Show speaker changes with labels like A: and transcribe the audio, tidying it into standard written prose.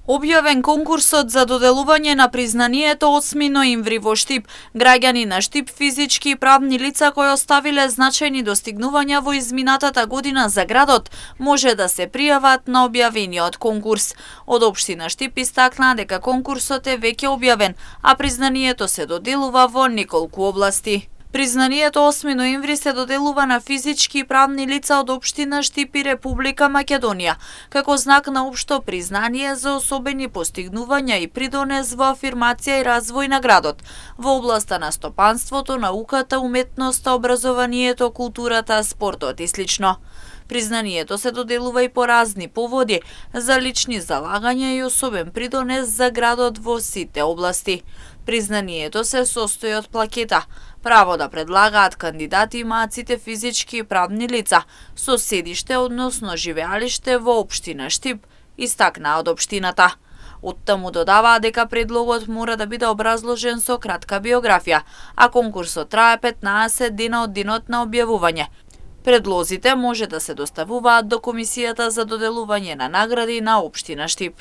A: Објавен конкурсот за доделување на признанието 8 ноември во Штип. Граѓани на Штип, физички и правни лица кои оставиле значајни достигнувања во изминатата година за градот, може да се пријават на објавениот конкурс. Од општина Штип истакнаа дека конкурсот е веќе објавен, а признанието се доделува во неколку области. Признанието 8 ноември се доделува на физички и правни лица од општина Штип и Република Македонија, како знак на општо признание за особени постигнувања и придонес во афирмација и развој на градот, во областа на стопанството, науката, уметноста, образованието, културата, спортот и слично. Признанието се доделува и по разни поводи, за лични залагања и особен придонес за градот во сите области. Признанието се состои од плакета. Право да предлагаат кандидати имаат сите физички и правни лица со седиште, односно живеалиште во општина Штип, истакнаа од општината. Оттаму додаваа дека предлогот мора да биде образложен со кратка биографија, а конкурсот трае 15 дена од денот на објавување. Предлозите може да се доставуваат до Комисијата за доделување на награди на општина Штип.